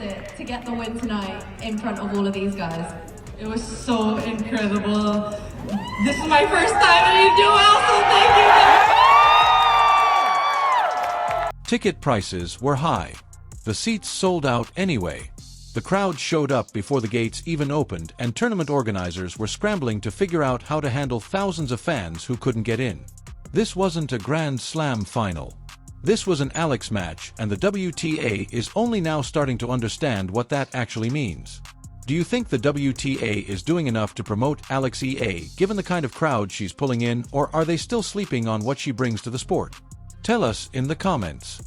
it to get the win tonight in front of all of these guys? It was so incredible. This is my first time and you do well, so thank you. Ticket prices were high. The seats sold out anyway. The crowd showed up before the gates even opened, and tournament organizers were scrambling to figure out how to handle thousands of fans who couldn't get in. This wasn't a Grand Slam final. This was an Alex match, and the WTA is only now starting to understand what that actually means. Do you think the WTA is doing enough to promote Alex EA, given the kind of crowd she's pulling in, or are they still sleeping on what she brings to the sport? Tell us in the comments.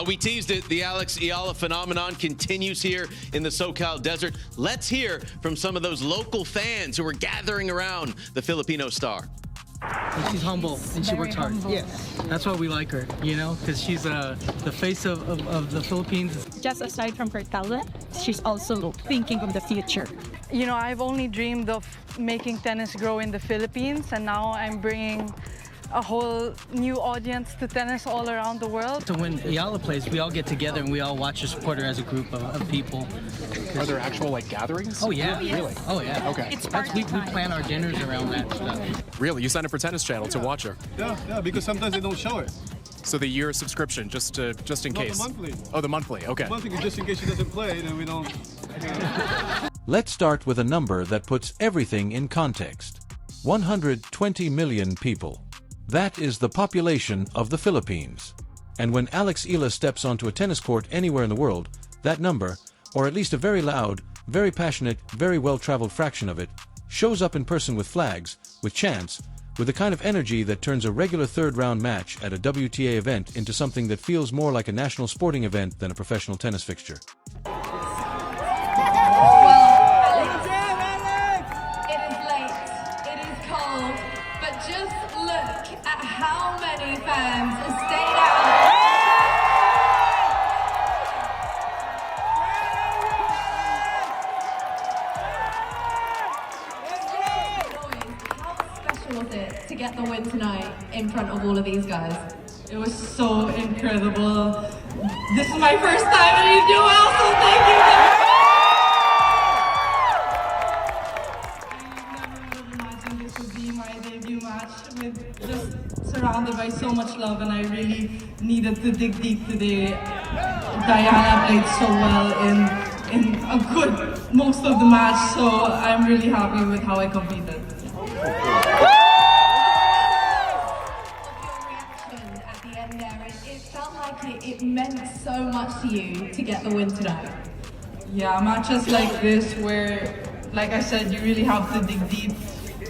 We teased it. The Alex Eala phenomenon continues here in the SoCal desert. Let's hear from some of those local fans who are gathering around the Filipino star. She's humble and she works hard. Yeah, that's why we like her, you know, because she's the face of the Philippines. Just aside from her talent, she's also thinking of the future. You know, I've only dreamed of making tennis grow in the Philippines, and now I'm bringing a whole new audience to tennis all around the world. So when Eala plays, we all get together and we all watch her support her as a group of people. Are there actual like gatherings? Oh yeah, Really? Oh yeah. Okay. It's We plan our dinners around that stuff. Really? You signed up for Tennis Channel to watch her? Yeah, because sometimes they don't show it. So the year subscription, just in case? The monthly. Oh, the monthly, okay. Monthly, just in case she doesn't play, then we don't... Let's start with a number that puts everything in context. 120 million people. That is the population of the Philippines. And when Alex Eala steps onto a tennis court anywhere in the world, that number, or at least a very loud, very passionate, very well-traveled fraction of it, shows up in person with flags, with chants, with the kind of energy that turns a regular third-round match at a WTA event into something that feels more like a national sporting event than a professional tennis fixture. How many fans have stayed out? How special was it to get the win tonight in front of all of these guys? It was so incredible. This is my first time and you do well, so thank you. This would be my debut match with just surrounded by so much love, and I really needed to dig deep today. Diana played so well in a good most of the match, so I'm really happy with how I competed. Your reaction at the end there, it felt like it meant so much to you to get the win tonight. Yeah, matches like this where, like I said, you really have to dig deep.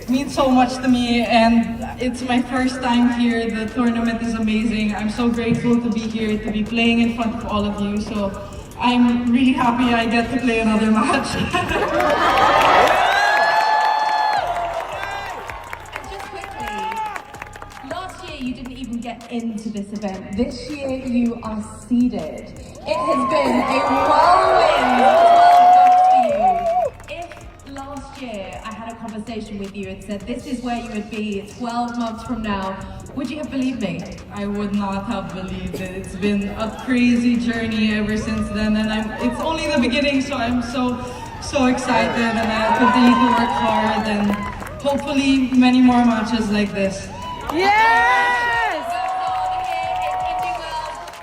Means so much to me, and it's my first time here. The tournament is amazing. I'm so grateful to be here, to be playing in front of all of you, so I'm really happy I get to play another match. And just quickly, last year you didn't even get into this event. This year you are seeded. It has been a whirlwind 12 months for you. If last year I had a conversation with you and said this is where you would be 12 months from now, would you have believed me? I would not have believed it. It's been a crazy journey ever since then, and it's only the beginning, so I'm so excited, and I continue to work hard, and hopefully many more matches like this. Yes!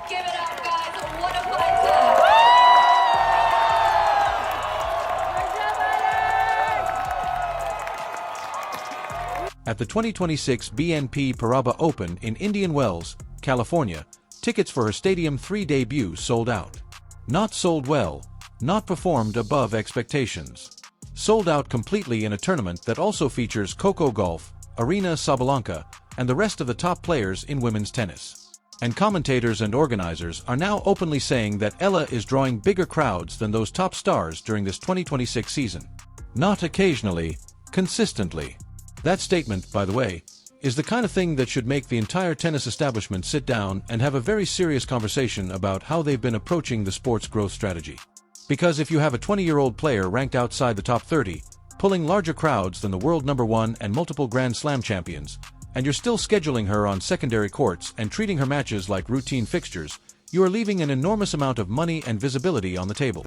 Give it up, guys. What a fighter! At the 2026 BNP Paribas Open in Indian Wells, California, tickets for her Stadium 3 debut sold out. Not sold well, not performed above expectations. Sold out completely in a tournament that also features Coco Gauff, Aryna Sabalenka, and the rest of the top players in women's tennis. And commentators and organizers are now openly saying that Eala is drawing bigger crowds than those top stars during this 2026 season. Not occasionally, consistently. That statement, by the way, is the kind of thing that should make the entire tennis establishment sit down and have a very serious conversation about how they've been approaching the sport's growth strategy. Because if you have a 20-year-old player ranked outside the top 30, pulling larger crowds than the world #1 and multiple Grand Slam champions, and you're still scheduling her on secondary courts and treating her matches like routine fixtures, you are leaving an enormous amount of money and visibility on the table.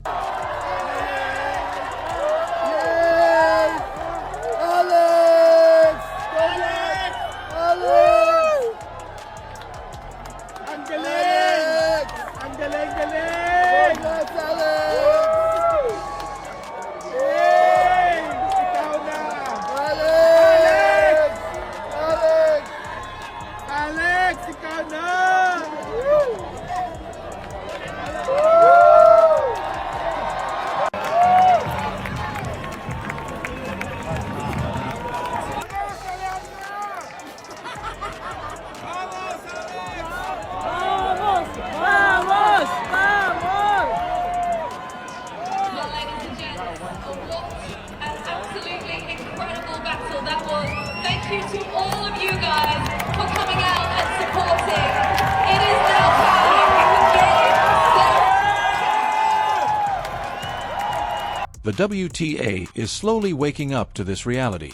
The WTA is slowly waking up to this reality.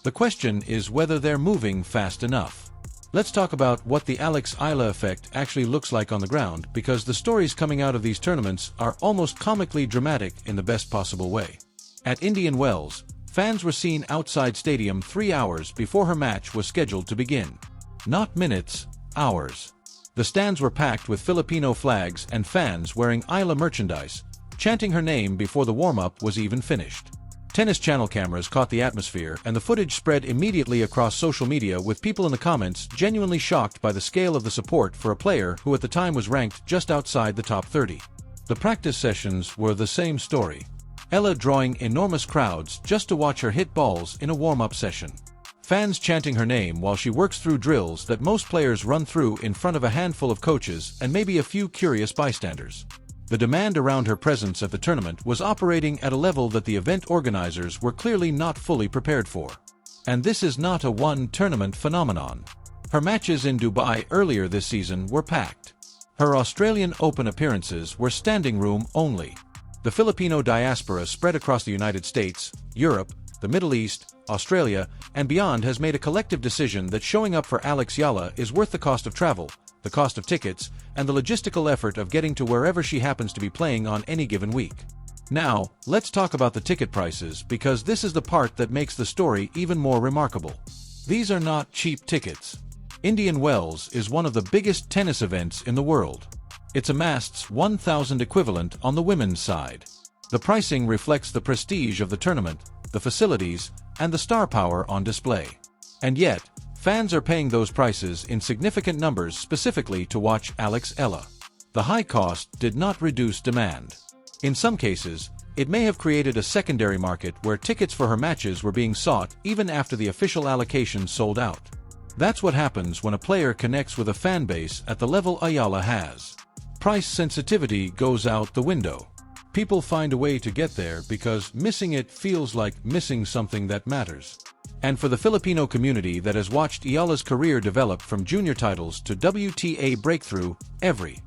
The question is whether they're moving fast enough. Let's talk about what the Alex Eala effect actually looks like on the ground, because the stories coming out of these tournaments are almost comically dramatic in the best possible way. At Indian Wells, fans were seen outside stadium 3 hours before her match was scheduled to begin. Not minutes, hours. The stands were packed with Filipino flags and fans wearing Eala merchandise, chanting her name before the warm-up was even finished. Tennis Channel cameras caught the atmosphere, and the footage spread immediately across social media, with people in the comments genuinely shocked by the scale of the support for a player who at the time was ranked just outside the top 30. The practice sessions were the same story. Eala drawing enormous crowds just to watch her hit balls in a warm-up session. Fans chanting her name while she works through drills that most players run through in front of a handful of coaches and maybe a few curious bystanders. The demand around her presence at the tournament was operating at a level that the event organizers were clearly not fully prepared for. And this is not a one-tournament phenomenon. Her matches in Dubai earlier this season were packed. Her Australian Open appearances were standing room only. The Filipino diaspora spread across the United States, Europe, the Middle East, Australia, and beyond has made a collective decision that showing up for Alex Eala is worth the cost of travel, the cost of tickets, and the logistical effort of getting to wherever she happens to be playing on any given week. Now, let's talk about the ticket prices, because this is the part that makes the story even more remarkable. These are not cheap tickets. Indian Wells is one of the biggest tennis events in the world. It's amassed 1,000 equivalent on the women's side. The pricing reflects the prestige of the tournament, the facilities, and the star power on display. And yet, fans are paying those prices in significant numbers specifically to watch Alex Eala. The high cost did not reduce demand. In some cases, it may have created a secondary market where tickets for her matches were being sought even after the official allocation sold out. That's what happens when a player connects with a fan base at the level Eala has. Price sensitivity goes out the window. People find a way to get there because missing it feels like missing something that matters. And for the Filipino community that has watched Eala's career develop from junior titles to WTA breakthrough, every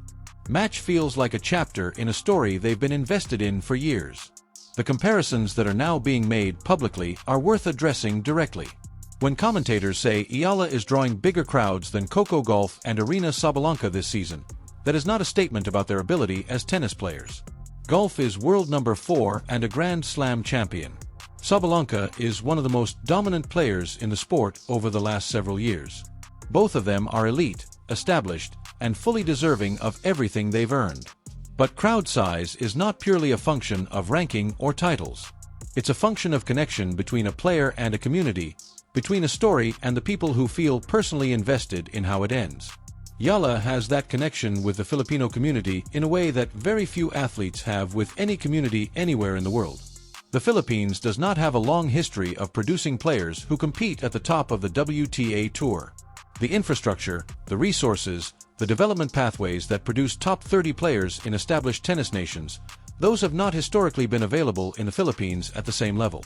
match feels like a chapter in a story they've been invested in for years. The comparisons that are now being made publicly are worth addressing directly. When commentators say Eala is drawing bigger crowds than Coco Gauff and Aryna Sabalenka this season, that is not a statement about their ability as tennis players. Gauff is world number 4 and a Grand Slam champion. Sabalenka is one of the most dominant players in the sport over the last several years. Both of them are elite, established, and fully deserving of everything they've earned. But crowd size is not purely a function of ranking or titles. It's a function of connection between a player and a community, between a story and the people who feel personally invested in how it ends. Eala has that connection with the Filipino community in a way that very few athletes have with any community anywhere in the world. The Philippines does not have a long history of producing players who compete at the top of the WTA Tour. The infrastructure, the resources, the development pathways that produce top 30 players in established tennis nations, those have not historically been available in the Philippines at the same level.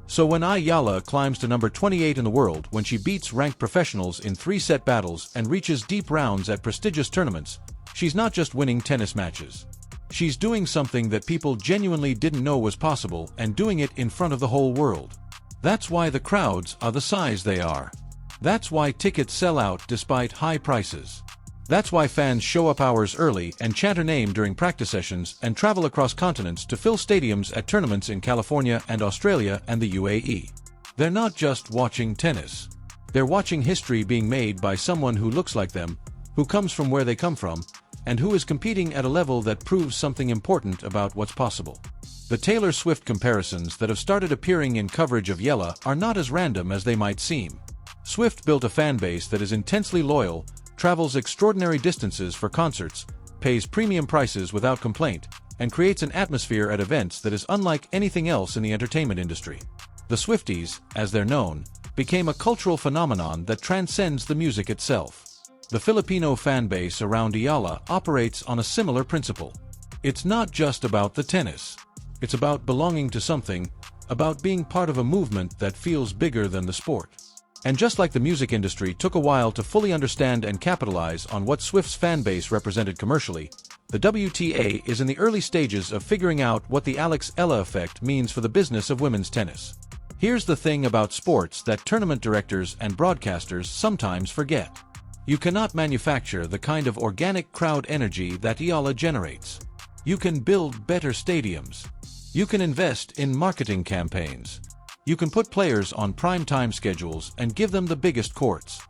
So when Eala climbs to number 28 in the world, when she beats ranked professionals in 3-set battles and reaches deep rounds at prestigious tournaments, she's not just winning tennis matches. She's doing something that people genuinely didn't know was possible, and doing it in front of the whole world. That's why the crowds are the size they are. That's why tickets sell out despite high prices. That's why fans show up hours early and chant her name during practice sessions and travel across continents to fill stadiums at tournaments in California and Australia and the UAE. They're not just watching tennis. They're watching history being made by someone who looks like them, who comes from where they come from, and who is competing at a level that proves something important about what's possible. The Taylor Swift comparisons that have started appearing in coverage of Eala are not as random as they might seem. Swift built a fan base that is intensely loyal, travels extraordinary distances for concerts, pays premium prices without complaint, and creates an atmosphere at events that is unlike anything else in the entertainment industry. The Swifties, as they're known, became a cultural phenomenon that transcends the music itself. The Filipino fan base around Eala operates on a similar principle. It's not just about the tennis. It's about belonging to something, about being part of a movement that feels bigger than the sport. And just like the music industry took a while to fully understand and capitalize on what Swift's fan base represented commercially, The WTA is in the early stages of figuring out what the Eala effect means for the business of women's tennis. Here's the thing about sports that tournament directors and broadcasters sometimes forget. You cannot manufacture the kind of organic crowd energy that Eala generates. You can build better stadiums. You can invest in marketing campaigns. You can put players on prime time schedules and give them the biggest courts.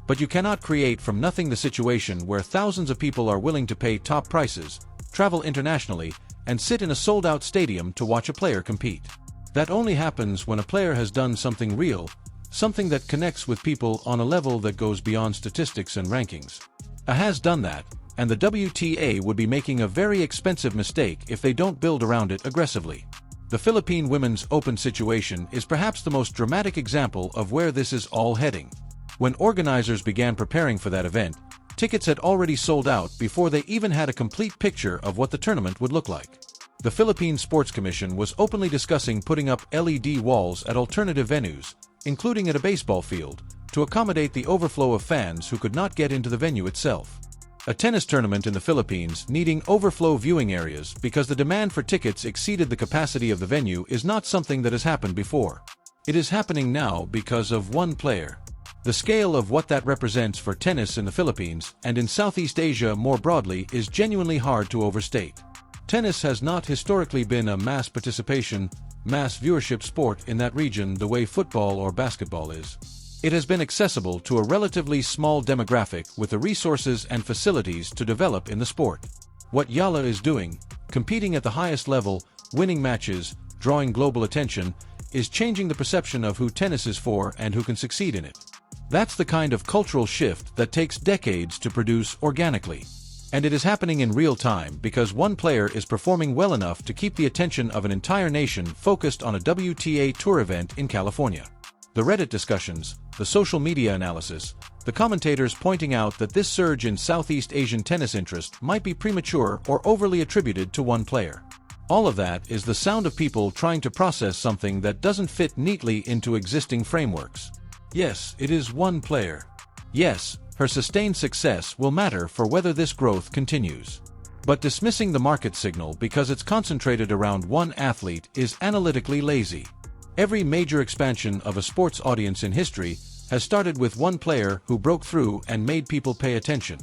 But you cannot create from nothing the situation where thousands of people are willing to pay top prices, travel internationally, and sit in a sold-out stadium to watch a player compete. That only happens when a player has done something real, something that connects with people on a level that goes beyond statistics and rankings. Has done that, and the WTA would be making a very expensive mistake if they don't build around it aggressively. The Philippine Women's Open situation is perhaps the most dramatic example of where this is all heading. When organizers began preparing for that event, tickets had already sold out before they even had a complete picture of what the tournament would look like. The Philippine Sports Commission was openly discussing putting up LED walls at alternative venues, including at a baseball field, to accommodate the overflow of fans who could not get into the venue itself. A tennis tournament in the Philippines needing overflow viewing areas because the demand for tickets exceeded the capacity of the venue is not something that has happened before. It is happening now because of one player. The scale of what that represents for tennis in the Philippines and in Southeast Asia more broadly is genuinely hard to overstate. Tennis has not historically been a mass participation, mass viewership sport in that region the way football or basketball is. It has been accessible to a relatively small demographic with the resources and facilities to develop in the sport. What Eala is doing, competing at the highest level, winning matches, drawing global attention, is changing the perception of who tennis is for and who can succeed in it. That's the kind of cultural shift that takes decades to produce organically. And it is happening in real time because one player is performing well enough to keep the attention of an entire nation focused on a WTA Tour event in California. The Reddit discussions, the social media analysis, the commentators pointing out that this surge in Southeast Asian tennis interest might be premature or overly attributed to one player. All of that is the sound of people trying to process something that doesn't fit neatly into existing frameworks. Yes, it is one player. Yes, her sustained success will matter for whether this growth continues. But dismissing the market signal because it's concentrated around one athlete is analytically lazy. Every major expansion of a sports audience in history has started with one player who broke through and made people pay attention.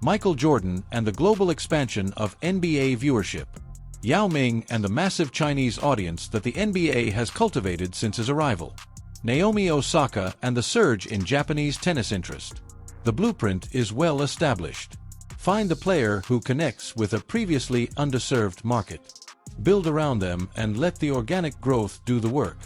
Michael Jordan and the global expansion of NBA viewership. Yao Ming and the massive Chinese audience that the NBA has cultivated since his arrival. Naomi Osaka and the surge in Japanese tennis interest. The blueprint is well established. Find the player who connects with a previously underserved market. Build around them and let the organic growth do the work.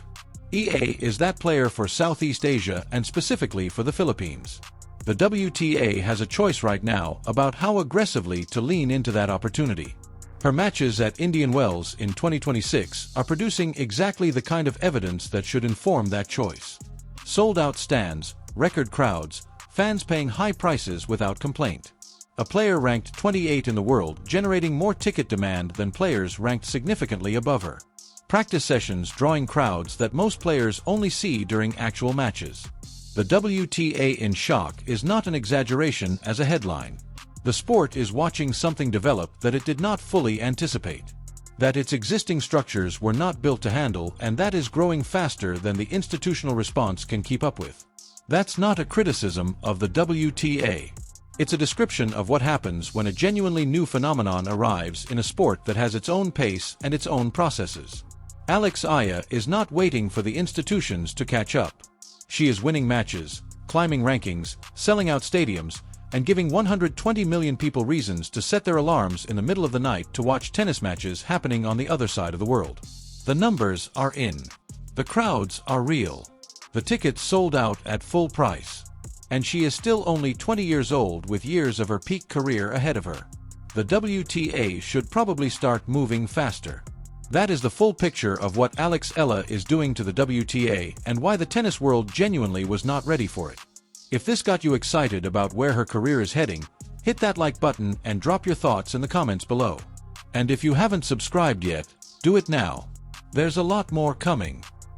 EA is that player for Southeast Asia and specifically for the Philippines. The WTA has a choice right now about how aggressively to lean into that opportunity. Her matches at Indian Wells in 2026 are producing exactly the kind of evidence that should inform that choice. Sold-out stands, record crowds, fans paying high prices without complaint. A player ranked 28 in the world generating more ticket demand than players ranked significantly above her. Practice sessions drawing crowds that most players only see during actual matches. The WTA in shock is not an exaggeration as a headline. The sport is watching something develop that it did not fully anticipate. That its existing structures were not built to handle and that is growing faster than the institutional response can keep up with. That's not a criticism of the WTA. It's a description of what happens when a genuinely new phenomenon arrives in a sport that has its own pace and its own processes. Aryna is not waiting for the institutions to catch up. She is winning matches, climbing rankings, selling out stadiums, and giving 120 million people reasons to set their alarms in the middle of the night to watch tennis matches happening on the other side of the world. The numbers are in. The crowds are real. The tickets sold out at full price. And she is still only 20 years old with years of her peak career ahead of her. The WTA should probably start moving faster. That is the full picture of what Eala is doing to the WTA and why the tennis world genuinely was not ready for it. If this got you excited about where her career is heading, hit that like button and drop your thoughts in the comments below. And if you haven't subscribed yet, do it now. There's a lot more coming.